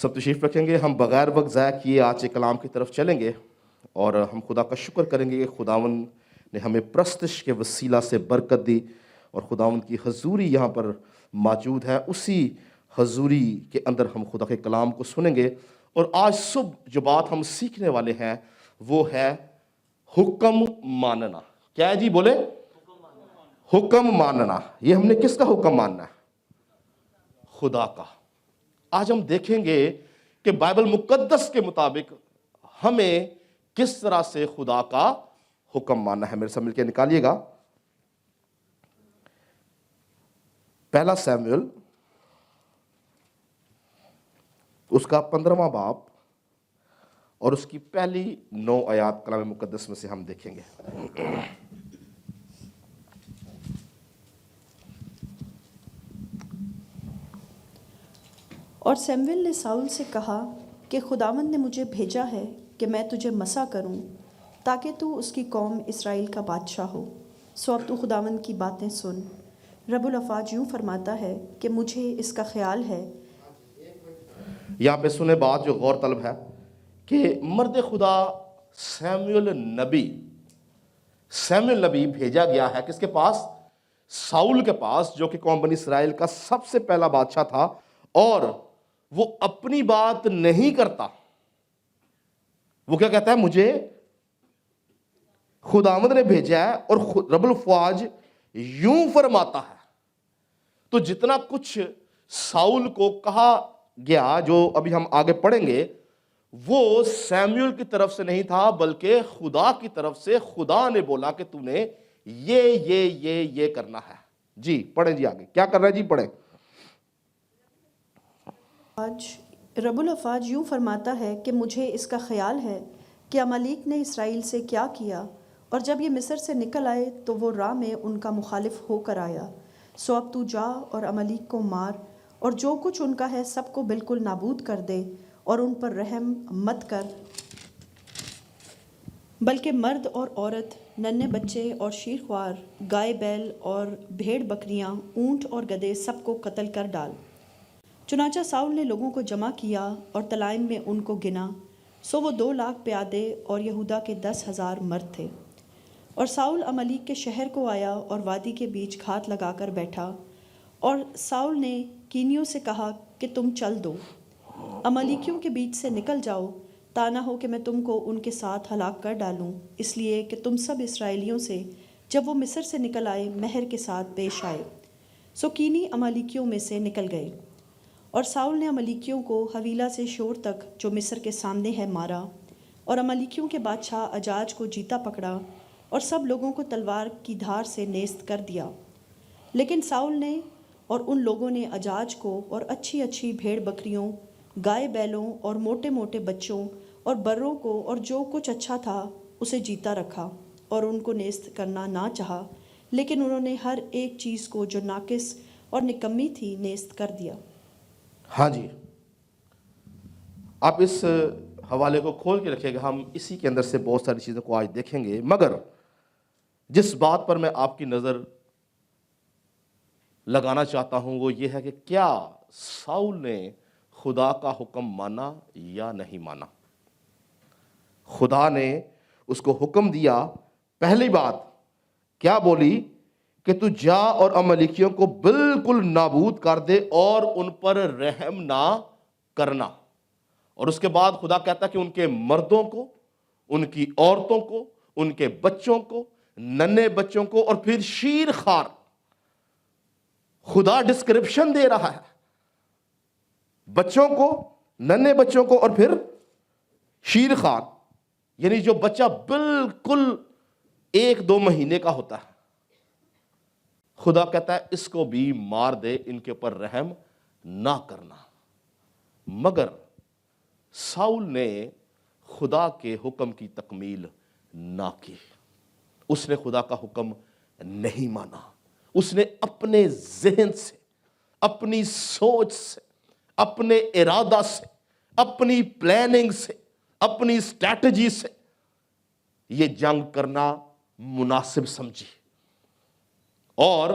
سب تشریف رکھیں گے. ہم بغیر وقت ضائع کیے آج کے کلام کی طرف چلیں گے اور ہم خدا کا شکر کریں گے کہ خداوند نے ہمیں پرستش کے وسیلہ سے برکت دی اور خداوند کی حضوری یہاں پر موجود ہے. اسی حضوری کے اندر ہم خدا کے کلام کو سنیں گے. اور آج صبح جو بات ہم سیکھنے والے ہیں وہ ہے حکم ماننا. کیا ہے جی؟ بولے. حکم ماننا. یہ ہم نے کس کا حکم ماننا ہے؟ خدا کا. آج ہم دیکھیں گے کہ بائبل مقدس کے مطابق ہمیں کس طرح سے خدا کا حکم ماننا ہے. میرے ساتھ مل کے نکالیے گا پہلا سیموئیل اس کا 15واں باب اور اس کی پہلی 9 آیات کلام مقدس میں سے ہم دیکھیں گے. اور سیموئیل نے ساؤل سے کہا کہ خداوند نے مجھے بھیجا ہے کہ میں تجھے مسح کروں تاکہ تو اس کی قوم اسرائیل کا بادشاہ ہو. سو اب تو خداوند کی باتیں سن. رب الافواج یوں فرماتا ہے کہ مجھے اس کا خیال ہے. یہاں پہ سنے بات جو غور طلب ہے کہ مرد خدا سیموئیل نبی بھیجا گیا ہے کس کے پاس؟ ساؤل کے پاس، جو کہ قوم بنی اسرائیل کا سب سے پہلا بادشاہ تھا. اور وہ اپنی بات نہیں کرتا. وہ کیا کہتا ہے؟ مجھے خداوند نے بھیجا ہے. اور رب الافواج یوں فرماتا ہے. تو جتنا کچھ ساؤل کو کہا گیا جو ابھی ہم آگے پڑھیں گے وہ سیموئیل کی طرف سے نہیں تھا بلکہ خدا کی طرف سے. خدا نے بولا کہ تو نے یہ کرنا ہے. جی پڑھیں جی آگے کیا کر رہا ہے جی؟ پڑھیں. رب الافواج یوں فرماتا ہے کہ مجھے اس کا خیال ہے کہ عمالیق نے اسرائیل سے کیا کیا، اور جب یہ مصر سے نکل آئے تو وہ راہ میں ان کا مخالف ہو کر آیا. سو اب تو جا اور عمالیق کو مار اور جو کچھ ان کا ہے سب کو بالکل نابود کر دے، اور ان پر رحم مت کر بلکہ مرد اور عورت، ننھے بچے اور شیرخوار، گائے بیل اور بھیڑ بکریاں، اونٹ اور گدھے سب کو قتل کر ڈال. چنانچہ ساؤل نے لوگوں کو جمع کیا اور تلائم میں ان کو گنا. سو وہ 2 لاکھ پیادے اور یہودا کے 10,000 مرد تھے. اور ساؤل عمالیق کے شہر کو آیا اور وادی کے بیچ گھات لگا کر بیٹھا. اور ساؤل نے کینیوں سے کہا کہ تم چل دو، عمالیکیوں کے بیچ سے نکل جاؤ، تا نہ ہو کہ میں تم کو ان کے ساتھ ہلاک کر ڈالوں، اس لیے کہ تم سب اسرائیلیوں سے جب وہ مصر سے نکل آئے مہر کے ساتھ پیش آئے. سو کینی عمالیکیوں میں سے نکل گئے. اور ساؤل نے عمالیکیوں کو حویلا سے شور تک جو مصر کے سامنے ہے مارا، اور عمالیکیوں کے بادشاہ اجاج کو جیتا پکڑا اور سب لوگوں کو تلوار کی دھار سے نیست کر دیا. لیکن ساؤل نے اور ان لوگوں نے اجاج کو اور اچھی اچھی بھیڑ بکریوں، گائے بیلوں اور موٹے موٹے بچوں اور بروں کو اور جو کچھ اچھا تھا اسے جیتا رکھا، اور ان کو نیست کرنا نہ چاہا، لیکن انہوں نے ہر ایک چیز کو جو ناقص اور نکمی تھی نیست کر دیا. ہاں جی، آپ اس حوالے کو کھول کے رکھیں گا. ہم اسی کے اندر سے بہت ساری چیزوں کو آج دیکھیں گے، مگر جس بات پر میں آپ کی نظر لگانا چاہتا ہوں وہ یہ ہے کہ کیا ساؤل نے خدا کا حکم مانا یا نہیں مانا؟ خدا نے اس کو حکم دیا. پہلی بات کیا بولی؟ کہ تو جا اور عمالیکیوں کو بالکل نابود کر دے اور ان پر رحم نہ کرنا. اور اس کے بعد خدا کہتا کہ ان کے مردوں کو، ان کی عورتوں کو، ان کے بچوں کو، ننھے بچوں کو، اور پھر شیر خوار. خدا ڈسکرپشن دے رہا ہے بچوں کو، ننھے بچوں کو، اور پھر شیر خوار، یعنی جو بچہ بالکل 1-2 مہینے کا ہوتا ہے. خدا کہتا ہے اس کو بھی مار دے، ان کے اوپر رحم نہ کرنا. مگر ساؤل نے خدا کے حکم کی تکمیل نہ کی. اس نے خدا کا حکم نہیں مانا. اس نے اپنے ذہن سے، اپنی سوچ سے، اپنے ارادہ سے، اپنی پلاننگ سے، اپنی اسٹریٹجی سے یہ جنگ کرنا مناسب سمجھی، اور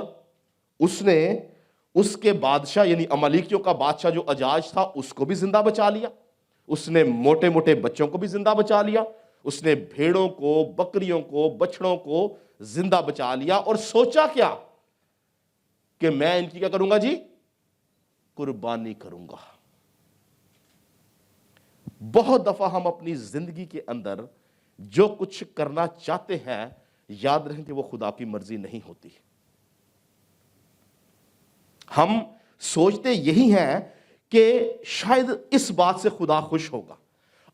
اس نے اس کے بادشاہ یعنی امالیکیوں کا بادشاہ جو اجاج تھا اس کو بھی زندہ بچا لیا، اس نے موٹے موٹے بچوں کو بھی زندہ بچا لیا، اس نے بھیڑوں کو، بکریوں کو، بچڑوں کو زندہ بچا لیا، اور سوچا کیا کہ میں ان کی کیا کروں گا جی؟ قربانی کروں گا۔ بہت دفعہ ہم اپنی زندگی کے اندر جو کچھ کرنا چاہتے ہیں، یاد رکھیں کہ وہ خدا کی مرضی نہیں ہوتی۔ ہم سوچتے یہی ہیں کہ شاید اس بات سے خدا خوش ہوگا۔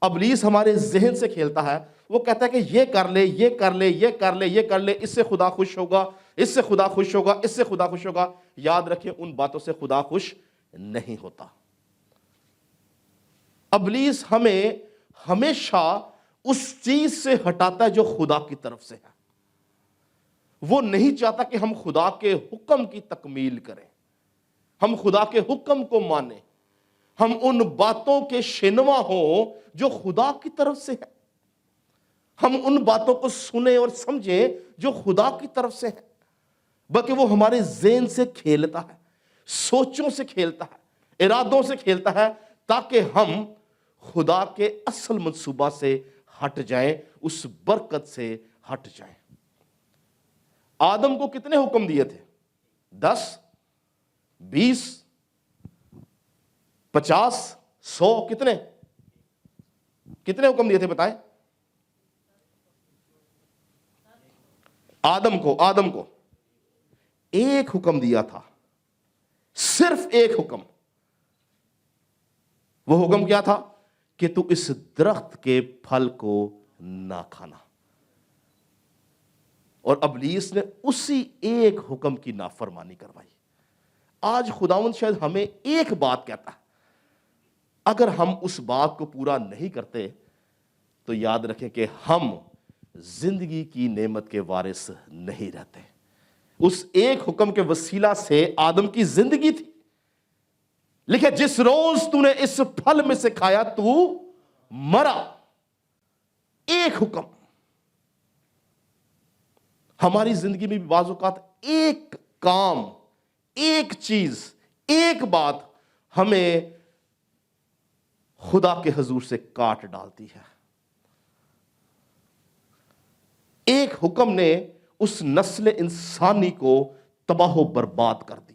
ابلیس ہمارے ذہن سے کھیلتا ہے، وہ کہتا ہے کہ یہ کر لے، یہ کر لے، یہ کر لے، یہ کر لے، اس سے خدا خوش ہوگا، اس سے خدا خوش ہوگا، اس سے خدا خوش ہوگا۔ یاد رکھیں ان باتوں سے خدا خوش نہیں ہوتا۔ ابلیس ہمیں ہمیشہ اس چیز سے ہٹاتا ہے جو خدا کی طرف سے ہے۔ وہ نہیں چاہتا کہ ہم خدا کے حکم کی تکمیل کریں، ہم خدا کے حکم کو مانیں، ہم ان باتوں کے شنوا ہوں جو خدا کی طرف سے ہے، ہم ان باتوں کو سنیں اور سمجھیں جو خدا کی طرف سے ہے، بلکہ وہ ہمارے ذہن سے کھیلتا ہے، سوچوں سے کھیلتا ہے، ارادوں سے کھیلتا ہے، تاکہ ہم خدا کے اصل منصوبہ سے ہٹ جائیں، اس برکت سے ہٹ جائیں۔ آدم کو کتنے حکم دیے تھے؟ 10، 20، 50، 100، کتنے حکم دیے تھے بتائیں؟ آدم کو ایک حکم دیا تھا، صرف ایک حکم۔ وہ حکم کیا تھا؟ کہ تو اس درخت کے پھل کو نہ کھانا۔ اور ابلیس نے اسی ایک حکم کی نافرمانی کروائی۔ آج خداوند شاید ہمیں ایک بات کہتا ہے، اگر ہم اس بات کو پورا نہیں کرتے تو یاد رکھیں کہ ہم زندگی کی نعمت کے وارث نہیں رہتے۔ اس ایک حکم کے وسیلہ سے آدم کی زندگی تھی، لکھے جس روز تو نے اس پھل میں سے کھایا تو مرا۔ ایک حکم۔ ہماری زندگی میں بھی بعض اوقات ایک کام، ایک چیز، ایک بات ہمیں خدا کے حضور سے کاٹ ڈالتی ہے۔ ایک حکم نے اس نسل انسانی کو تباہ و برباد کر دیا۔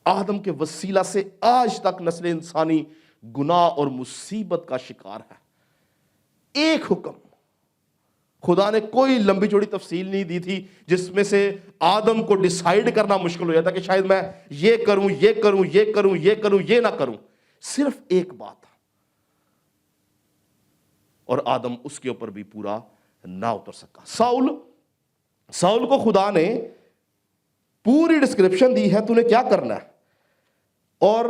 آدم کے وسیلہ سے آج تک نسل انسانی گناہ اور مصیبت کا شکار ہے۔ ایک حکم۔ خدا نے کوئی لمبی چوڑی تفصیل نہیں دی تھی جس میں سے آدم کو ڈیسائیڈ کرنا مشکل ہو جاتا کہ شاید میں یہ کروں، یہ کروں، یہ کروں، یہ کروں، یہ نہ کروں۔ صرف ایک بات، اور آدم اس کے اوپر بھی پورا نہ اتر سکا۔ ساؤل کو خدا نے پوری ڈسکرپشن دی ہے تو نے کیا کرنا ہے، اور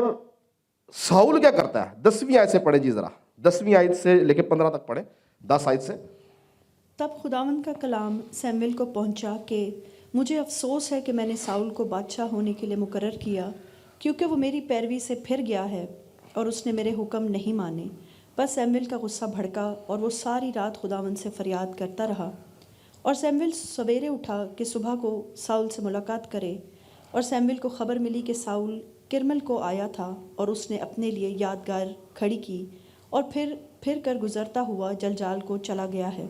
ساؤل کیا کرتا ہے؟ 10ویں آیت سے پڑھیں جی ذرا، 10ویں آیت سے لے کے 15 تک پڑھیں، 10 آیت سے۔ تب خداوند کا کلام سیمویل کو پہنچا کہ مجھے افسوس ہے کہ میں نے ساؤل کو بادشاہ ہونے کے لیے مقرر کیا، کیونکہ وہ میری پیروی سے پھر گیا ہے اور اس نے میرے حکم نہیں مانے۔ بس سیمویل کا غصہ بھڑکا اور وہ ساری رات خداوند سے فریاد کرتا رہا۔ اور سیمویل سویرے اٹھا کہ صبح کو ساؤل سے ملاقات کرے، اور سیمویل کو خبر ملی کہ ساؤل کرمل کو آیا تھا، اور اس نے اپنے لیے یادگار کھڑی کی اور پھر کر گزرتا ہوا جلجال کو چلا گیا ہے۔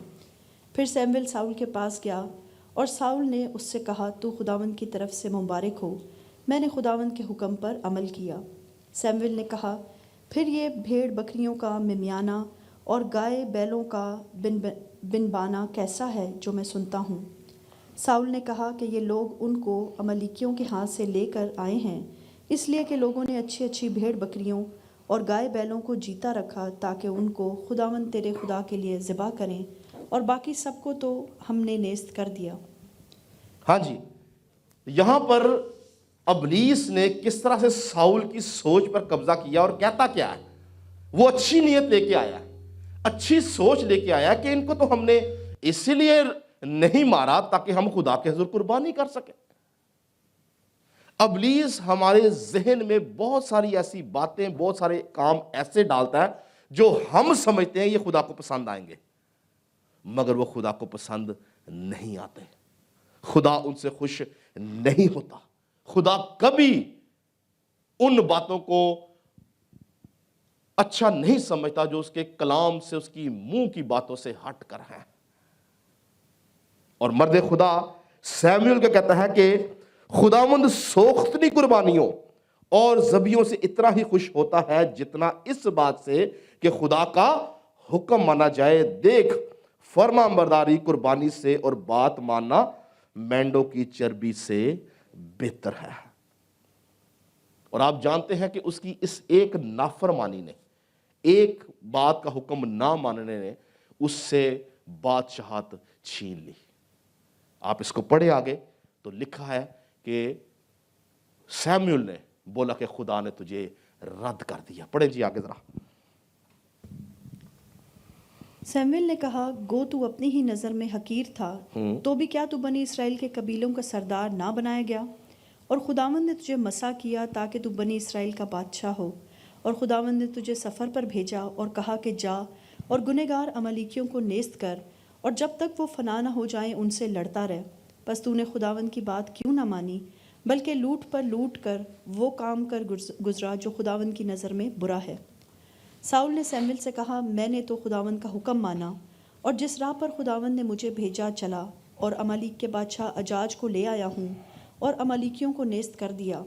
پھر سیمویل ساؤل کے پاس گیا، اور ساؤل نے اس سے کہا، تو خداوند کی طرف سے مبارک ہو، میں نے خداوند کے حکم پر عمل کیا۔ سیمویل نے کہا، پھر یہ بھیڑ بکریوں کا ممیانہ اور گائے بیلوں کا بنبانا کیسا ہے جو میں سنتا ہوں؟ ساؤل نے کہا کہ یہ لوگ ان کو امالیکیوں کے ہاتھ سے لے کر آئے ہیں، اس لیے کہ لوگوں نے اچھی اچھی بھیڑ بکریوں اور گائے بیلوں کو جیتا رکھا تاکہ ان کو خداوند تیرے خدا کے لیے ذبح کریں، اور باقی سب کو تو ہم نے نیست کر دیا۔ ہاں جی، یہاں پر ابلیس نے کس طرح سے ساؤل کی سوچ پر قبضہ کیا، اور کہتا کیا ہے؟ وہ اچھی نیت لے کے آیا ہے، اچھی سوچ لے کے آیا کہ ان کو تو ہم نے اسی لیے نہیں مارا تاکہ ہم خدا کے حضور قربانی کر سکیں۔ ابلیس ہمارے ذہن میں بہت ساری ایسی باتیں، بہت سارے کام ایسے ڈالتا ہے جو ہم سمجھتے ہیں یہ خدا کو پسند آئیں گے، مگر وہ خدا کو پسند نہیں آتے۔ خدا ان سے خوش نہیں ہوتا۔ خدا کبھی ان باتوں کو اچھا نہیں سمجھتا جو اس کے کلام سے، اس کی منہ کی باتوں سے ہٹ کر ہیں۔ اور مرد خدا سیموئل کا کہتا ہے کہ خداوند سوختنی قربانیوں اور ذبیحوں سے اتنا ہی خوش ہوتا ہے جتنا اس بات سے کہ خدا کا حکم مانا جائے۔ دیکھ، فرما برداری قربانی سے اور بات ماننا مینڈوں کی چربی سے بہتر ہے۔ اور آپ جانتے ہیں کہ اس کی اس ایک نافرمانی نے، ایک بات کا حکم نہ ماننے نے اس سے بادشاہت چھین لی۔ آپ اس کو پڑھے آگے تو لکھا ہے کہ سیموئل نے بولا کہ خدا نے تجھے رد کر دیا۔ پڑھیں جی آگے ذرا۔ سیموئل نے کہا، گو تو اپنی ہی نظر میں حقیر تھا، تو بھی کیا تو بنی اسرائیل کے قبیلوں کا سردار نہ بنایا گیا؟ اور خداوند نے تجھے مسا کیا تاکہ تو بنی اسرائیل کا بادشاہ ہو، اور خداوند نے تجھے سفر پر بھیجا اور کہا کہ جا اور گنہگار عملیکیوں کو نیست کر، اور جب تک وہ فنا نہ ہو جائیں ان سے لڑتا رہ۔ پس تو نے خداوند کی بات کیوں نہ مانی، بلکہ لوٹ پر لوٹ کر وہ کام کر گزرا جو خداوند کی نظر میں برا ہے۔ ساؤل نے سیموئل سے کہا، میں نے تو خداوند کا حکم مانا اور جس راہ پر خداوند نے مجھے بھیجا چلا، اور عمالیق کے بادشاہ اجاج کو لے آیا ہوں اور عمالیکیوں کو نیست کر دیا۔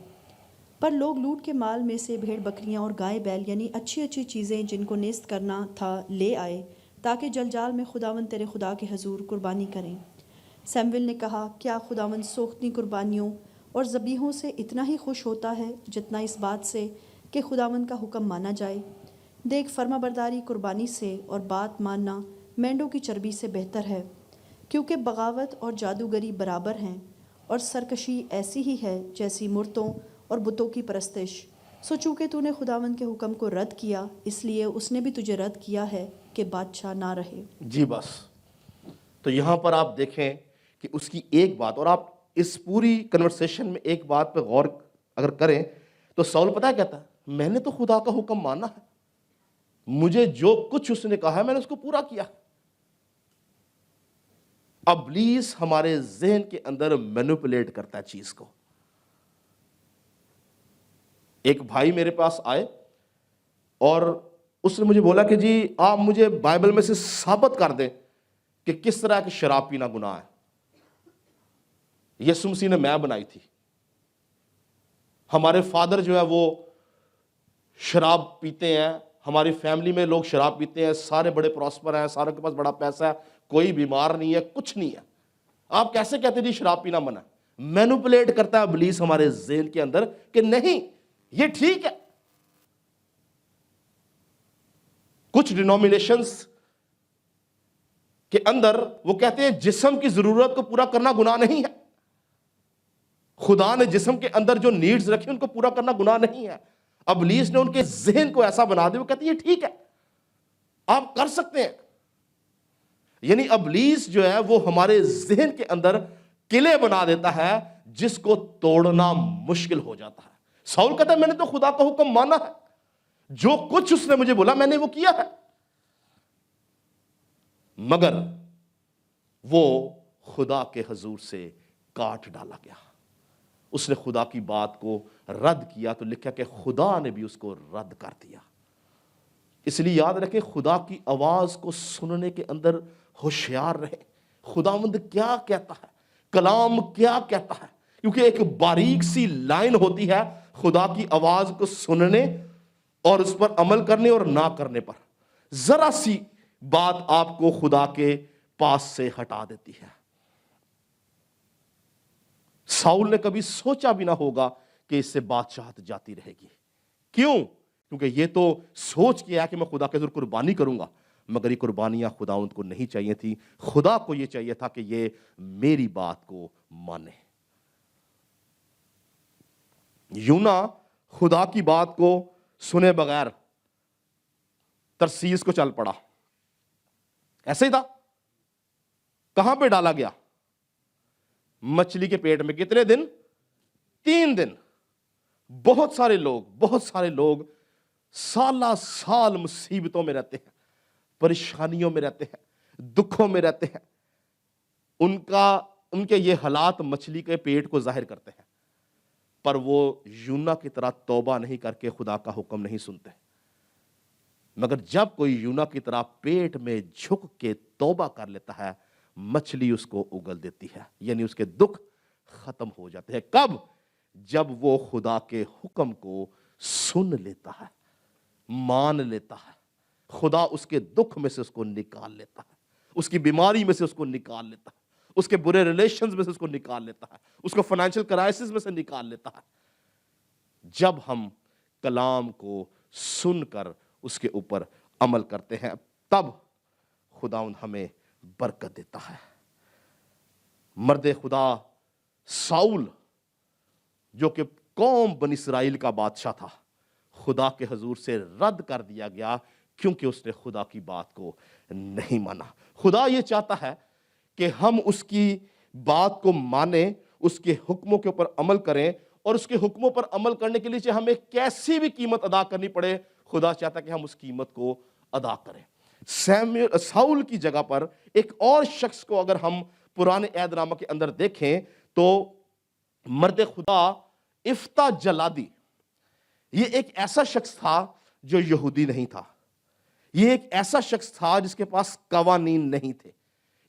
پر لوگ لوٹ کے مال میں سے بھیڑ بکریاں اور گائے بیل، یعنی اچھی اچھی چیزیں جن کو نیست کرنا تھا، لے آئے تاکہ جلجال میں خداوند تیرے خدا کے حضور قربانی کریں۔ سیموئل نے کہا، کیا خداوند سوختنی قربانیوں اور ذبیحوں سے اتنا ہی خوش ہوتا ہے جتنا اس بات سے کہ خداوند کا حکم مانا جائے؟ دیکھ، فرما برداری قربانی سے اور بات ماننا مینڈوں کی چربی سے بہتر ہے، کیونکہ بغاوت اور جادوگری برابر ہیں، اور سرکشی ایسی ہی ہے جیسی مورتوں اور بتوں کی پرستش۔ سو چونکہ تو نے خداوند کے حکم کو رد کیا، اس لیے اس نے بھی تجھے رد کیا ہے کہ بادشاہ نہ رہے۔ جی بس، تو یہاں پر آپ دیکھیں کہ اس کی ایک بات، اور آپ اس پوری کنورسیشن میں ایک بات پہ غور اگر کریں تو ساؤل پتہ ہے کہتا ہے، میں نے تو خدا کا حکم مانا ہے، مجھے جو کچھ اس نے کہا ہے میں نے اس کو پورا کیا۔ ابلیس ہمارے ذہن کے اندر مینوپولیٹ کرتا ہے چیز کو۔ ایک بھائی میرے پاس آئے اور اس نے مجھے بولا کہ جی آپ مجھے بائبل میں سے ثابت کر دیں کہ کس طرح کی شراب پینا گناہ ہے۔ یسوع مسیح نے میں بنائی تھی، ہمارے فادر جو ہے وہ شراب پیتے ہیں، ہماری فیملی میں لوگ شراب پیتے ہیں، سارے بڑے پراسپر ہیں، ساروں کے پاس بڑا پیسہ ہے، کوئی بیمار نہیں ہے، کچھ نہیں ہے، آپ کیسے کہتے جی شراب پینا منع ہے؟ مینوپولیٹ کرتا ہے ابلیس ہمارے ذہن کے اندر کہ نہیں یہ ٹھیک ہے۔ کچھ ڈینومینیشنز کے اندر وہ کہتے ہیں جسم کی ضرورت کو پورا کرنا گناہ نہیں ہے، خدا نے جسم کے اندر جو نیڈز رکھی ان کو پورا کرنا گناہ نہیں ہے۔ ابلیس نے ان کے ذہن کو ایسا بنا دیا، وہ کہتے ہیں یہ ٹھیک ہے، آپ کر سکتے ہیں۔ یعنی ابلیس جو ہے وہ ہمارے ذہن کے اندر قلعے بنا دیتا ہے جس کو توڑنا مشکل ہو جاتا ہے۔ ساؤل کہتا ہے میں نے تو خدا کا حکم مانا ہے، جو کچھ اس نے مجھے بولا میں نے وہ کیا ہے، مگر وہ خدا کے حضور سے کاٹ ڈالا گیا۔ اس نے خدا کی بات کو رد کیا تو لکھا کہ خدا نے بھی اس کو رد کر دیا۔ اس لیے یاد رکھیں، خدا کی آواز کو سننے کے اندر ہوشیار رہیں، خداوند کیا کہتا ہے، کلام کیا کہتا ہے، کیونکہ ایک باریک سی لائن ہوتی ہے خدا کی آواز کو سننے اور اس پر عمل کرنے اور نہ کرنے پر۔ ذرا سی بات آپ کو خدا کے پاس سے ہٹا دیتی ہے۔ ساؤل نے کبھی سوچا بھی نہ ہوگا کہ اس سے بادشاہت جاتی رہے گی۔ کیوں؟ کیونکہ یہ تو سوچ کیا ہے کہ میں خدا کے حضور قربانی کروں گا، مگر یہ قربانیاں خداوند کو نہیں چاہیے تھی، خدا کو یہ چاہیے تھا کہ یہ میری بات کو مانے۔ یونا خدا کی بات کو سنے بغیر ترسیس کو چل پڑا، ایسے ہی تھا۔ کہاں پہ ڈالا گیا؟ مچھلی کے پیٹ میں۔ کتنے دن؟ 3 دن۔ بہت سارے لوگ سالہ سال مصیبتوں میں رہتے ہیں، پریشانیوں میں رہتے ہیں، دکھوں میں رہتے ہیں۔ ان کے یہ حالات مچھلی کے پیٹ کو ظاہر کرتے ہیں۔ پر وہ یونا کی طرح توبہ نہیں کر کے خدا کا حکم نہیں سنتے، مگر جب کوئی یونا کی طرح پیٹ میں جھک کے توبہ کر لیتا ہے، مچھلی اس کو اگل دیتی ہے، یعنی اس کے دکھ ختم ہو جاتے ہیں۔ کب؟ جب وہ خدا کے حکم کو سن لیتا ہے، مان لیتا ہے، خدا اس کے دکھ میں سے اس کو نکال لیتا ہے، اس کی بیماری میں سے اس کو نکال لیتا ہے، اس کے برے ریلیشنز میں سے اس کو نکال لیتا ہے، اس کو فائنینشیل کرائسس میں سے نکال لیتا ہے۔ جب ہم کلام کو سن کر اس کے اوپر عمل کرتے ہیں، تب خداوند ہمیں برکت دیتا ہے۔ مرد خدا ساؤل جو کہ قوم بنی اسرائیل کا بادشاہ تھا، خدا کے حضور سے رد کر دیا گیا کیونکہ اس نے خدا کی بات کو نہیں مانا۔ خدا یہ چاہتا ہے کہ ہم اس کی بات کو مانیں، اس کے حکموں کے اوپر عمل کریں، اور اس کے حکموں پر عمل کرنے کے لیے چاہے ہمیں کیسی بھی قیمت ادا کرنی پڑے، خدا چاہتا ہے کہ ہم اس قیمت کو ادا کریں۔ ساؤل کی جگہ پر ایک اور شخص کو اگر ہم پرانے عہد نامہ کے اندر دیکھیں تو مرد خدا افتح جلادی، یہ ایک ایسا شخص تھا جو یہودی نہیں تھا، یہ ایک ایسا شخص تھا جس کے پاس قوانین نہیں تھے،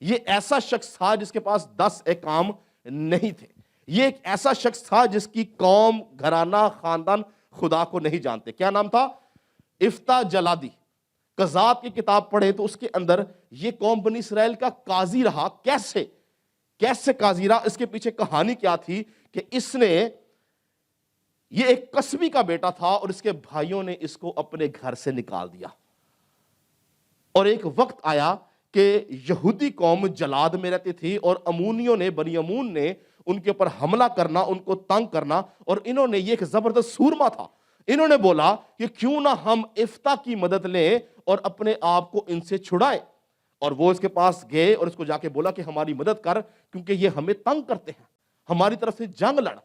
یہ ایسا شخص تھا جس کے پاس 10 احکام نہیں تھے، یہ ایک ایسا شخص تھا جس کی قوم، گھرانہ، خاندان خدا کو نہیں جانتے۔ کیا نام تھا؟ افتح جلادی۔ قضات کی کتاب پڑھیں تو اس کے اندر یہ قوم بنی اسرائیل کا قاضی رہا۔ کیسے قاضی رہا؟ اس کے پیچھے کہانی کیا تھی کہ اس نے، یہ ایک قصبی کا بیٹا تھا اور اس کے بھائیوں نے اس کو اپنے گھر سے نکال دیا، اور ایک وقت آیا کہ یہودی قوم جلاد میں رہتی تھی اور امونیوں نے، بنی امون نے ان کے اوپر حملہ کرنا، ان کو تنگ کرنا، اور انہوں نے، یہ ایک زبردست سورما تھا، انہوں نے بولا کہ کیوں نہ ہم افتح کی مدد لیں اور اپنے آپ کو ان سے چھڑائیں، اور وہ اس کے پاس گئے اور اس کو جا کے بولا کہ ہماری مدد کر کیونکہ یہ ہمیں تنگ کرتے ہیں، ہماری طرف سے جنگ لڑ۔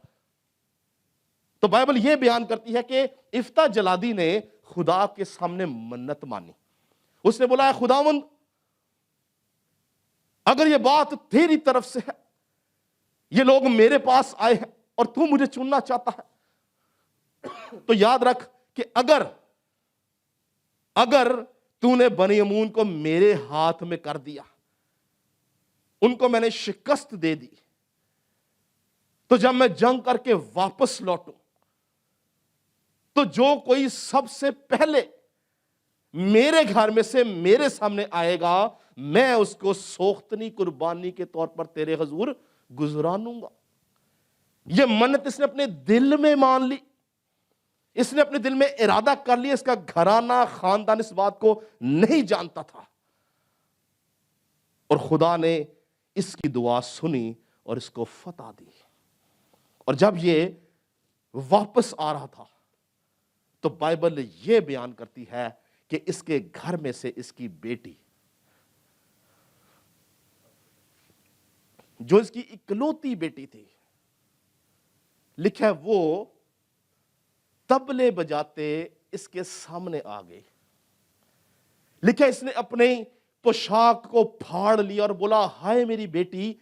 تو بائبل یہ بیان کرتی ہے کہ افتح جلادی نے خدا کے سامنے منت مانی، اس نے بولا ہے خداوند اگر یہ بات تیری طرف سے ہے، یہ لوگ میرے پاس آئے ہیں اور تو مجھے چننا چاہتا ہے، تو یاد رکھ کہ اگر تو نے بنی امون کو میرے ہاتھ میں کر دیا، ان کو میں نے شکست دے دی، تو جب میں جنگ کر کے واپس لوٹوں تو جو کوئی سب سے پہلے میرے گھر میں سے میرے سامنے آئے گا، میں اس کو سوختنی قربانی کے طور پر تیرے حضور گزرانوں گا۔ یہ منت اس نے اپنے دل میں مان لی، اس نے اپنے دل میں ارادہ کر لیا، اس کا گھرانہ، خاندان اس بات کو نہیں جانتا تھا، اور خدا نے اس کی دعا سنی اور اس کو فتح دی۔ اور جب یہ واپس آ رہا تھا تو بائبل یہ بیان کرتی ہے کہ اس کے گھر میں سے اس کی بیٹی، جو اس کی اکلوتی بیٹی تھی، لکھا ہے وہ طبلے بجاتے اس کے سامنے آ گئی، لکھا ہے اس نے اپنے پوشاک کو پھاڑ لیا اور بولا ہائے میری بیٹی،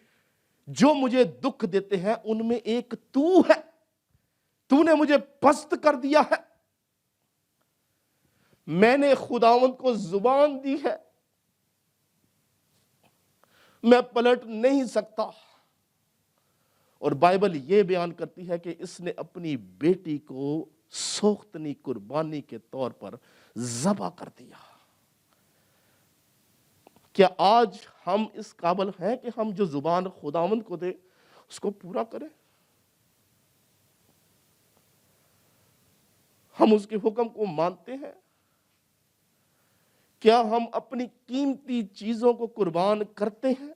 جو مجھے دکھ دیتے ہیں ان میں ایک تو ہے، تو نے مجھے پست کر دیا ہے، میں نے خداوند کو زبان دی ہے، میں پلٹ نہیں سکتا۔ اور بائبل یہ بیان کرتی ہے کہ اس نے اپنی بیٹی کو سوختنی قربانی کے طور پر ذبح کر دیا۔ کیا آج ہم اس قابل ہیں کہ ہم جو زبان خداوند کو دے اس کو پورا کریں؟ ہم اس کے حکم کو مانتے ہیں؟ کیا ہم اپنی قیمتی چیزوں کو قربان کرتے ہیں؟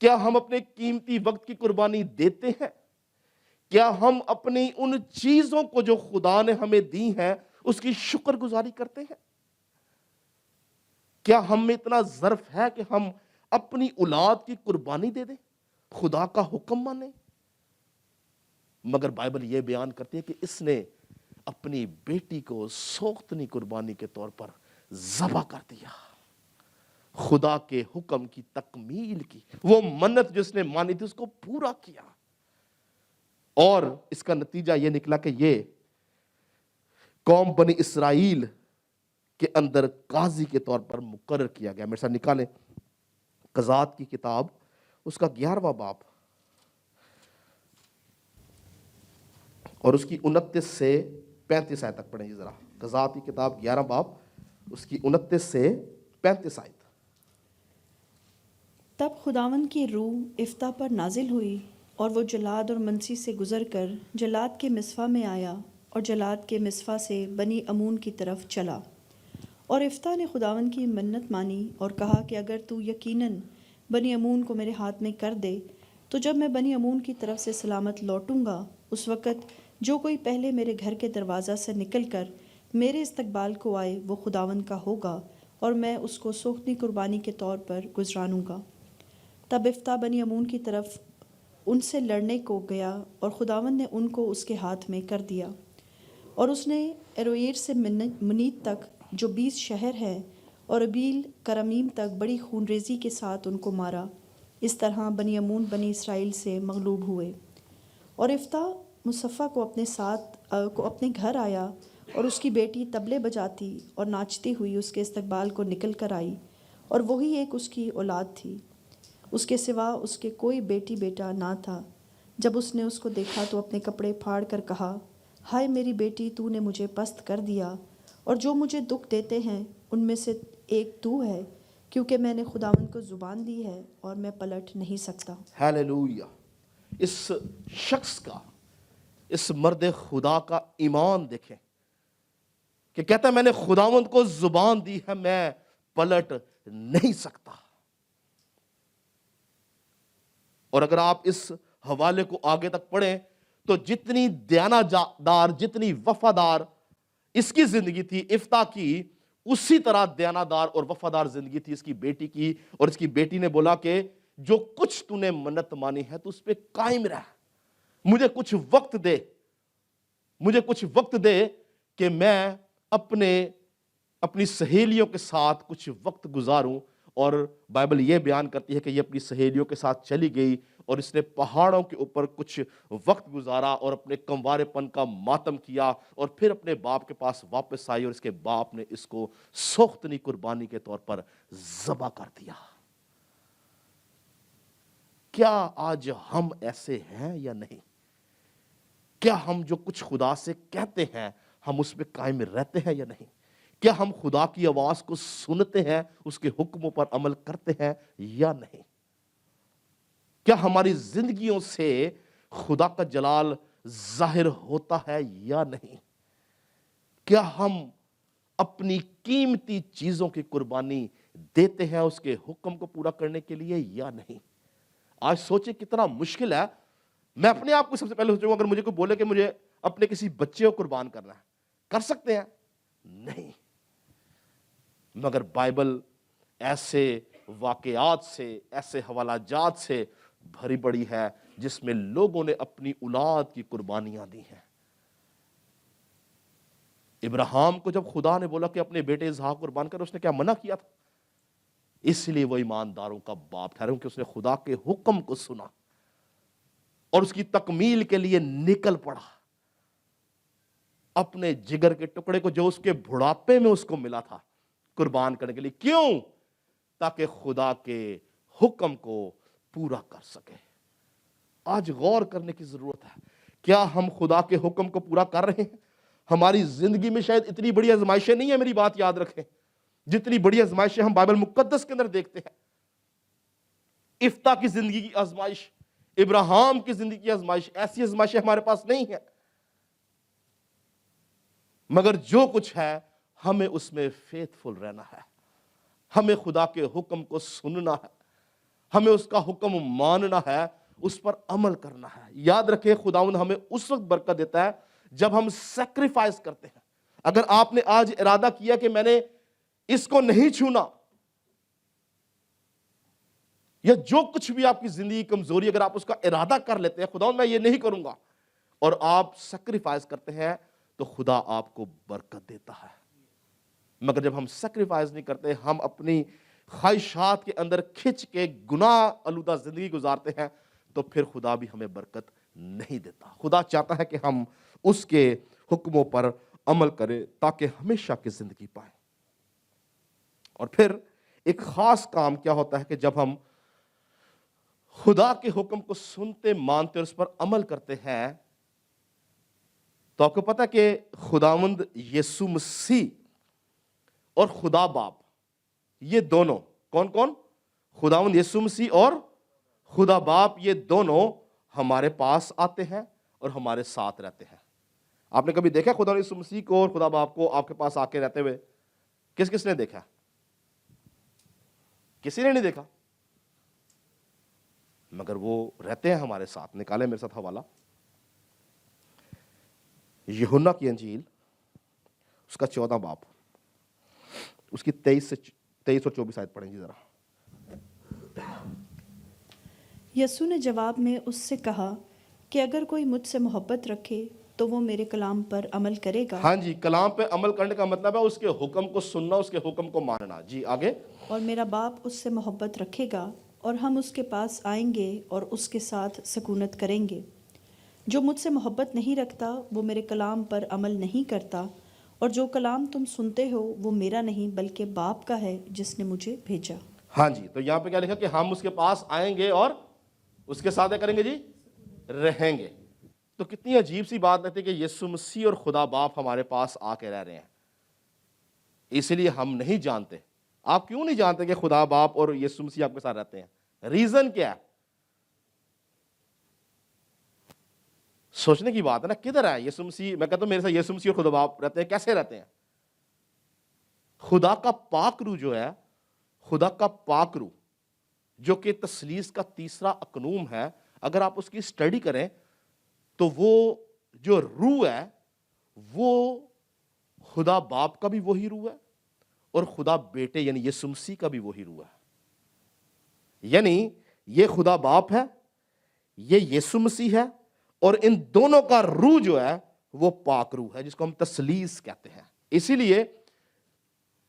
کیا ہم اپنے قیمتی وقت کی قربانی دیتے ہیں؟ کیا ہم اپنی ان چیزوں کو جو خدا نے ہمیں دی ہیں اس کی شکر گزاری کرتے ہیں؟ کیا ہم میں اتنا ظرف ہے کہ ہم اپنی اولاد کی قربانی دے دیں، خدا کا حکم مانیں؟ مگر بائبل یہ بیان کرتی ہے کہ اس نے اپنی بیٹی کو سوختنی قربانی کے طور پر ذبح کر دیا، خدا کے حکم کی تکمیل کی، وہ منت جس نے مانی تھی اس کو پورا کیا۔ اور اس کا نتیجہ یہ نکلا کہ یہ قوم بنی اسرائیل کے اندر قاضی کے طور پر مقرر کیا گیا. میرے ساتھ نکالیں قضات کی کتاب اس کا 11واں باب اور اس کی 29 سے 35 آیت تک پڑھیں. ذرا قضات کی کتاب 11 باب اس کی 29 سے 35 آیت. تب خداوند کی روح افتح پر نازل ہوئی اور وہ جلاد اور منسی سے گزر کر جلاد کے مصفا میں آیا اور جلاد کے مصفا سے بنی امون کی طرف چلا. اور افتح نے خداوند کی منت مانی اور کہا کہ اگر تو یقیناً بنی امون کو میرے ہاتھ میں کر دے تو جب میں بنی امون کی طرف سے سلامت لوٹوں گا اس وقت جو کوئی پہلے میرے گھر کے دروازہ سے نکل کر میرے استقبال کو آئے وہ خداوند کا ہوگا اور میں اس کو سوختنی قربانی کے طور پر گزرانوں گا. تب افتح بنی امون کی طرف ان سے لڑنے کو گیا اور خداوند نے ان کو اس کے ہاتھ میں کر دیا. اور اس نے ایروئیر سے منیت تک جو 20 شہر ہیں اور ابیل کرمیم تک بڑی خونریزی کے ساتھ ان کو مارا. اس طرح بنی امون بنی اسرائیل سے مغلوب ہوئے. اور افتح مصفہ کو اپنے گھر آیا اور اس کی بیٹی طبلے بجاتی اور ناچتی ہوئی اس کے استقبال کو نکل کر آئی اور وہی ایک اس کی اولاد تھی. اس کے سوا اس کے کوئی بیٹی بیٹا نہ تھا. جب اس نے اس کو دیکھا تو اپنے کپڑے پھاڑ کر کہا ہائے میری بیٹی تو نے مجھے پست کر دیا اور جو مجھے دکھ دیتے ہیں ان میں سے ایک تو ہے کیونکہ میں نے خداوند کو زبان دی ہے اور میں پلٹ نہیں سکتا. ہیلیلویا. اس شخص کا اس مرد خدا کا ایمان دیکھیں کہ کہتا ہے میں نے خداوند کو زبان دی ہے میں پلٹ نہیں سکتا. اور اگر آپ اس حوالے کو آگے تک پڑھیں تو جتنی دیانتدار جتنی وفادار اس کی زندگی تھی افتح کی اسی طرح دیانتدار اور وفادار زندگی تھی اس کی بیٹی کی. اور اس کی بیٹی نے بولا کہ جو کچھ تو نے منت مانی ہے تو اس پہ قائم رہ, مجھے کچھ وقت دے کہ میں اپنی سہیلیوں کے ساتھ کچھ وقت گزاروں. اور بائبل یہ بیان کرتی ہے کہ یہ اپنی سہیلیوں کے ساتھ چلی گئی اور اس نے پہاڑوں کے اوپر کچھ وقت گزارا اور اپنے کموارے پن کا ماتم کیا اور پھر اپنے باپ کے پاس واپس آئی اور اس کے باپ نے اس کو سوختنی قربانی کے طور پر ذبح کر دیا. کیا آج ہم ایسے ہیں یا نہیں؟ کیا ہم جو کچھ خدا سے کہتے ہیں ہم اس پہ قائم رہتے ہیں یا نہیں؟ کیا ہم خدا کی آواز کو سنتے ہیں اس کے حکموں پر عمل کرتے ہیں یا نہیں؟ کیا ہماری زندگیوں سے خدا کا جلال ظاہر ہوتا ہے یا نہیں؟ کیا ہم اپنی قیمتی چیزوں کی قربانی دیتے ہیں اس کے حکم کو پورا کرنے کے لیے یا نہیں؟ آج سوچیں کتنا مشکل ہے. میں اپنے آپ کو سب سے پہلے سوچوں اگر مجھے کوئی بولے کہ مجھے اپنے کسی بچے کو قربان کرنا ہے, کر سکتے ہیں؟ نہیں. مگر بائبل ایسے واقعات سے ایسے حوالہ جات سے بھری پڑی ہے جس میں لوگوں نے اپنی اولاد کی قربانیاں دی ہیں. ابراہیم کو جب خدا نے بولا کہ اپنے بیٹے اسحاق قربان کر, اس نے کیا منع کیا تھا؟ اس لیے وہ ایمانداروں کا باپ ٹھہرا کہ اس نے خدا کے حکم کو سنا اور اس کی تکمیل کے لیے نکل پڑا. اپنے جگر کے ٹکڑے کو جو اس کے بڑھاپے میں اس کو ملا تھا قربان کرنے کے لیے. کیوں؟ تاکہ خدا کے حکم کو پورا کر سکے. آج غور کرنے کی ضرورت ہے, کیا ہم خدا کے حکم کو پورا کر رہے ہیں؟ ہماری زندگی میں شاید اتنی بڑی آزمائشیں نہیں ہیں, میری بات یاد رکھیں, جتنی بڑی آزمائشیں ہم بائبل مقدس کے اندر دیکھتے ہیں. افتح کی زندگی کی آزمائش, ابراہیم کی زندگی کی آزمائش, ایسی آزمائشیں ہمارے پاس نہیں ہیں. مگر جو کچھ ہے ہمیں اس میں فیتھفل رہنا ہے, ہمیں خدا کے حکم کو سننا ہے, ہمیں اس کا حکم ماننا ہے, اس پر عمل کرنا ہے. یاد رکھیں خداوند ہمیں اس وقت برکت دیتا ہے جب ہم سیکریفائز کرتے ہیں. اگر آپ نے آج ارادہ کیا کہ میں نے اس کو نہیں چھونا, یا جو کچھ بھی آپ کی زندگی کمزوری اگر آپ اس کا ارادہ کر لیتے ہیں خداوند میں یہ نہیں کروں گا, اور آپ سیکریفائز کرتے ہیں تو خدا آپ کو برکت دیتا ہے. مگر جب ہم سیکریفائز نہیں کرتے, ہم اپنی خواہشات کے اندر کھچ کے گناہ آلودہ زندگی گزارتے ہیں, تو پھر خدا بھی ہمیں برکت نہیں دیتا۔ خدا چاہتا ہے کہ ہم اس کے حکموں پر عمل کریں تاکہ ہمیشہ کی زندگی پائیں۔ اور پھر ایک خاص کام کیا ہوتا ہے کہ جب ہم خدا کے حکم کو سنتے مانتے اور اس پر عمل کرتے ہیں تو آپ کو پتا ہے کہ خداوند یسوع مسیح اور خدا باپ یہ دونوں کون کون؟ خداوند یسوع مسیح اور خدا باپ یہ دونوں ہمارے پاس آتے ہیں اور ہمارے ساتھ رہتے ہیں۔ آپ نے کبھی دیکھا خدا یسوع مسیح کو اور خدا باپ کو آپ کے پاس آ کے رہتے ہوئے؟ کس کس نے دیکھا؟ کسی نے نہیں دیکھا، مگر وہ رہتے ہیں ہمارے ساتھ۔ نکالے میرے ساتھ حوالہ یوحنا کی انجیل اس کا 14 باب اس کی 23 اور 24 آیت پڑھیں جی ذرا۔ یسوع نے جواب میں اس سے کہا کہ اگر کوئی مجھ سے محبت رکھے تو وہ میرے کلام پر عمل کرے گا۔ ہاں جی، کلام پہ عمل کرنے کا مطلب ہے اس کے حکم کو سننا، اس کے حکم کو ماننا۔ جی آگے۔ اور میرا باپ اس سے محبت رکھے گا اور ہم اس کے پاس آئیں گے اور اس کے ساتھ سکونت کریں گے۔ جو مجھ سے محبت نہیں رکھتا وہ میرے کلام پر عمل نہیں کرتا، اور جو کلام تم سنتے ہو وہ میرا نہیں بلکہ باپ کا ہے جس نے مجھے بھیجا۔ ہاں جی، تو یہاں پہ کیا لکھا کہ ہم اس کے پاس آئیں گے اور اس کے ساتھ کریں گے جی، رہیں گے۔ تو کتنی عجیب سی بات رہتی ہے کہ یسوع مسیح اور خدا باپ ہمارے پاس آ کے رہ رہے ہیں۔ اس لیے ہم نہیں جانتے۔ آپ کیوں نہیں جانتے کہ خدا باپ اور یسوع مسیح آپ کے ساتھ رہتے ہیں؟ ریزن کیا ہے؟ سوچنے کی بات ہے نا، کدھر ہے یسوع مسیح؟ میں کہتا ہوں میرے ساتھ یسوع مسیح اور خدا باپ رہتے ہیں، کیسے رہتے ہیں؟ خدا کا پاک روح جو ہے، خدا کا پاک روح جو کہ تثلیث کا تیسرا اقنوم ہے، اگر آپ اس کی اسٹڈی کریں تو وہ جو روح ہے وہ خدا باپ کا بھی وہی روح ہے اور خدا بیٹے یعنی یسوع مسیح کا بھی وہی روح ہے۔ یعنی یہ خدا باپ ہے، یہ یسوع مسیح ہے، اور ان دونوں کا روح جو ہے وہ پاک روح ہے جس کو ہم تثلیث کہتے ہیں۔ اسی لیے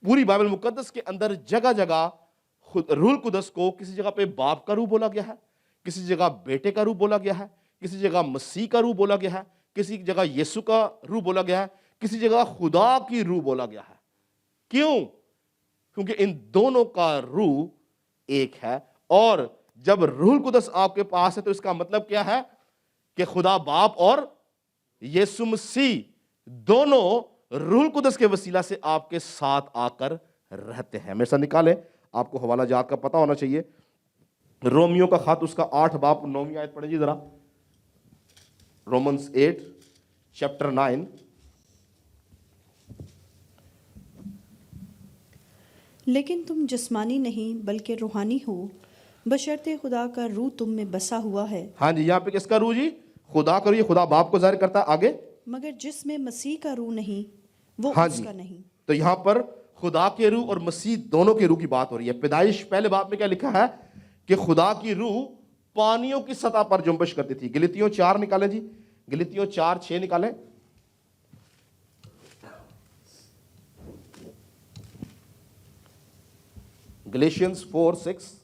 پوری بائبل مقدس کے اندر جگہ جگہ روح القدس کو کسی جگہ پہ باپ کا روح بولا گیا ہے، کسی جگہ بیٹے کا روح بولا گیا ہے، کسی جگہ مسیح کا روح بولا گیا ہے، کسی جگہ یسوع کا روح بولا گیا ہے، کسی جگہ خدا کی روح بولا گیا ہے۔ کیوں؟ کیونکہ ان دونوں کا روح ایک ہے، اور جب روح القدس آپ کے پاس ہے تو اس کا مطلب کیا ہے کہ خدا باپ اور یسوع مسیح دونوں روح القدس کے وسیلہ سے آپ کے ساتھ آ کر رہتے ہیں۔ میرے ساتھ نکالیں، آپ کو حوالہ جات کا پتہ ہونا چاہیے۔ رومیو کا خط اس کا 8 باب 9 آیت پڑھیں جی ذرا۔ Romans 8 chapter 9۔ لیکن تم جسمانی نہیں بلکہ روحانی ہو، بشرطے خدا کا روح تم میں بسا ہوا ہے۔ ہاں جی، یہاں پہ کس کا روح جی؟ خدا کا روح۔ یہ خدا باپ کو ظاہر کرتا ہے۔ آگے۔ مگر جس میں مسیح کا روح نہیں وہ ہاں اس جی، کا نہیں۔ تو یہاں پر خدا کے روح اور مسیح دونوں کے روح کی بات ہو رہی ہے۔ پیدائش پہلے باب میں کیا لکھا ہے کہ خدا کی روح پانیوں کی سطح پر جنبش کرتی تھی۔ گلتیوں 4 نکالیں جی، گلتیوں 4:6 نکالیں۔ گلیشینز 4:6۔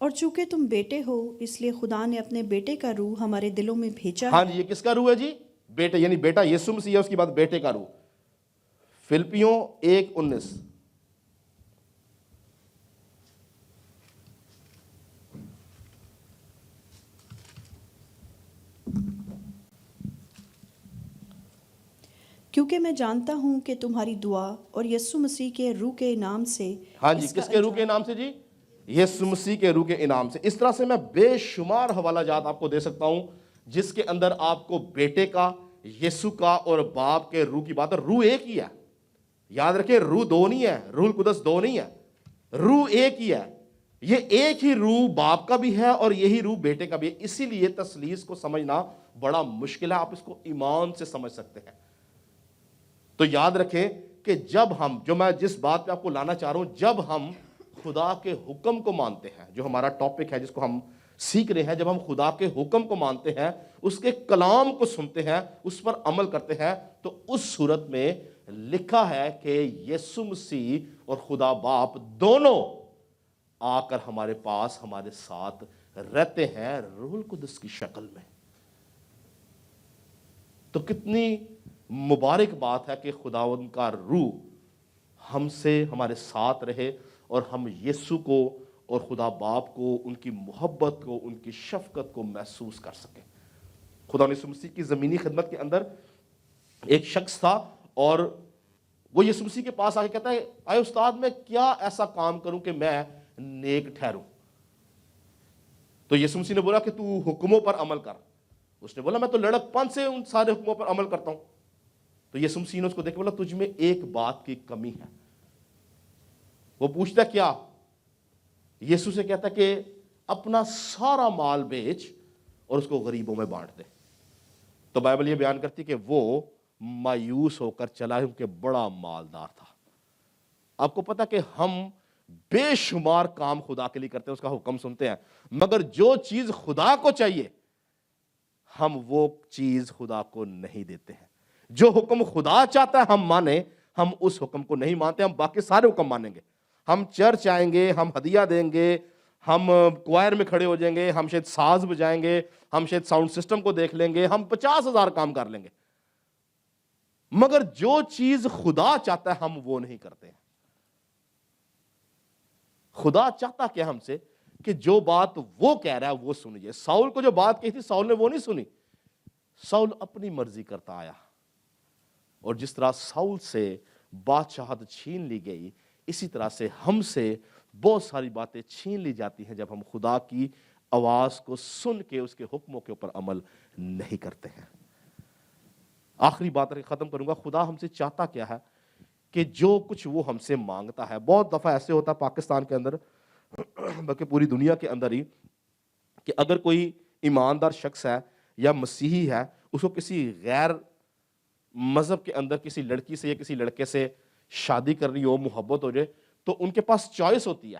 اور چونکہ تم بیٹے ہو اس لیے خدا نے اپنے بیٹے کا روح ہمارے دلوں میں بھیجا ہاں ہے۔ جی، یہ کس کا روح ہے جی؟ بیٹے، یعنی بیٹا یسوع مسیح ہے، اس کی بات بیٹے کا روح۔ فلپیوں 1:19۔ کیونکہ میں جانتا ہوں کہ تمہاری دعا اور یسوع مسیح کے روح کے انعام سے، ہاں جی، کس کے روح کے انعام سے جی؟ یسوع مسیح کے روح کے انعام سے۔ اس طرح سے میں بے شمار حوالہ جات آپ کو دے سکتا ہوں جس کے اندر آپ کو بیٹے کا، یسوع کا اور باپ کے روح کی بات ہے۔ روح ایک ہی ہے، یاد رکھیں، روح دو نہیں ہے، روح القدس دو نہیں ہے، روح ایک ہی ہے۔ یہ ایک ہی روح باپ کا بھی ہے اور یہی روح بیٹے کا بھی ہے۔ اسی لیے تثلیث کو سمجھنا بڑا مشکل ہے، آپ اس کو ایمان سے سمجھ سکتے ہیں۔ تو یاد رکھیں کہ جب ہم، جو میں جس بات پہ آپ کو لانا چاہ رہا ہوں، جب ہم خدا کے حکم کو مانتے ہیں، جو ہمارا ٹاپک ہے جس کو ہم سیکھ رہے ہیں، جب ہم خدا کے حکم کو مانتے ہیں، اس کے کلام کو سنتے ہیں، اس پر عمل کرتے ہیں، تو اس صورت میں لکھا ہے کہ یسوع مسیح اور خدا باپ دونوں آ کر ہمارے پاس ہمارے ساتھ رہتے ہیں روح القدس کی شکل میں۔ تو کتنی مبارک بات ہے کہ خداوند کا روح ہم سے ہمارے ساتھ رہے اور ہم یسوع کو اور خدا باپ کو، ان کی محبت کو، ان کی شفقت کو محسوس کر سکیں۔ خدا یسوع مسیح کی زمینی خدمت کے اندر ایک شخص تھا اور وہ یسوع مسیح کے پاس آ کے کہتا ہے، اے استاد میں کیا ایسا کام کروں کہ میں نیک ٹھہروں؟ تو یسوع مسیح نے بولا کہ تو حکموں پر عمل کر۔ اس نے بولا میں تو لڑک پن سے ان سارے حکموں پر عمل کرتا ہوں۔ تو یسوع مسیح نے اس کو دیکھ کے بولا تجھ میں ایک بات کی کمی ہے۔ وہ پوچھتا کیا؟ یسوع سے کہتا کہ اپنا سارا مال بیچ اور اس کو غریبوں میں بانٹ دے۔ تو بائبل یہ بیان کرتی کہ وہ مایوس ہو کر چلا کیونکہ بڑا مالدار تھا۔ آپ کو پتا کہ ہم بے شمار کام خدا کے لیے کرتے ہیں، اس کا حکم سنتے ہیں، مگر جو چیز خدا کو چاہیے ہم وہ چیز خدا کو نہیں دیتے ہیں۔ جو حکم خدا چاہتا ہے ہم مانیں، ہم اس حکم کو نہیں مانتے، ہم باقی سارے حکم مانیں گے۔ ہم چرچ آئیں گے، ہم ہدیہ دیں گے، ہم کوائر میں کھڑے ہو جائیں گے، ہم شاید ساز بجائیں گے، ہم شاید ساؤنڈ سسٹم کو دیکھ لیں گے، ہم 50,000 کام کر لیں گے، مگر جو چیز خدا چاہتا ہے ہم وہ نہیں کرتے ہیں۔ خدا چاہتا کیا ہم سے کہ جو بات وہ کہہ رہا ہے وہ سنیے۔ ساؤل کو جو بات کہی تھی ساؤل نے وہ نہیں سنی، ساؤل اپنی مرضی کرتا آیا، اور جس طرح ساؤل سے بادشاہت چھین لی گئی، اسی طرح سے ہم سے بہت ساری باتیں چھین لی جاتی ہیں جب ہم خدا کی آواز کو سن کے اس کے حکموں کے اوپر عمل نہیں کرتے ہیں۔ آخری بات کر کے ختم کروں گا، خدا ہم سے چاہتا کیا ہے کہ جو کچھ وہ ہم سے مانگتا ہے۔ بہت دفعہ ایسے ہوتا ہے پاکستان کے اندر بلکہ پوری دنیا کے اندر ہی کہ اگر کوئی ایماندار شخص ہے یا مسیحی ہے، اس کو کسی غیر مذہب کے اندر کسی لڑکی سے یا کسی لڑکے سے شادی کرنی ہو، محبت ہو جائے، تو ان کے پاس چوائس ہوتی ہے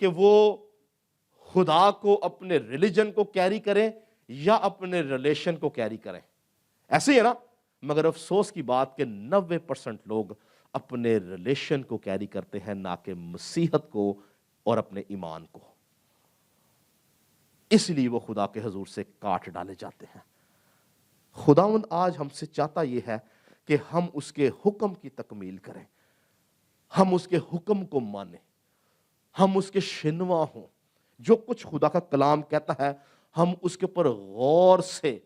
کہ وہ خدا کو اپنے ریلیجن کو کیری کریں یا اپنے ریلیشن کو کیری کریں۔ ایسے ہی ہے نا؟ مگر افسوس کی بات کہ 90% لوگ اپنے ریلیشن کو کیری کرتے ہیں، نہ کہ مسیحت کو اور اپنے ایمان کو۔ اس لیے وہ خدا کے حضور سے کاٹ ڈالے جاتے ہیں۔ خداوند آج ہم سے چاہتا یہ ہے کہ ہم اس کے حکم کی تکمیل کریں، ہم اس کے حکم کو مانیں، ہم اس کے شنوا ہوں۔ جو کچھ خدا کا کلام کہتا ہے ہم اس کے اوپر غور سے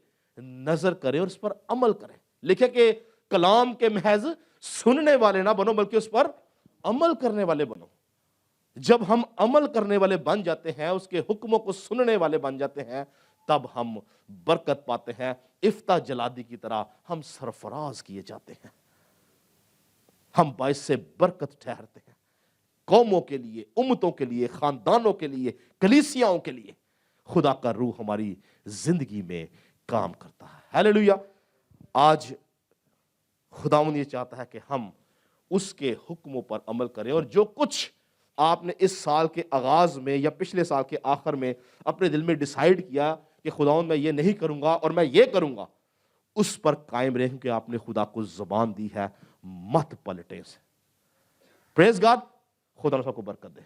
نظر کریں اور اس پر عمل کریں۔ لکھے کہ کلام کے محض سننے والے نہ بنو بلکہ اس پر عمل کرنے والے بنو۔ جب ہم عمل کرنے والے بن جاتے ہیں، اس کے حکموں کو سننے والے بن جاتے ہیں، تب ہم برکت پاتے ہیں۔ افتح جلادی کی طرح ہم سرفراز کیے جاتے ہیں، ہم باعث سے برکت ٹھہرتے ہیں، قوموں کے لیے، امتوں کے لیے، خاندانوں کے لیے، کلیسیاؤں کے لیے۔ خدا کا روح ہماری زندگی میں کام کرتا ہے۔ ہیلیلویا۔ آج خداوند یہ چاہتا ہے کہ ہم اس کے حکموں پر عمل کریں، اور جو کچھ آپ نے اس سال کے آغاز میں یا پچھلے سال کے آخر میں اپنے دل میں ڈیسائیڈ کیا کہ خداوند میں یہ نہیں کروں گا اور میں یہ کروں گا، اس پر قائم رہیں کہ آپ نے خدا کو زبان دی ہے، مت پلٹیں سے۔ پریز گاڈ۔ خدا نے سب کو برکت دے۔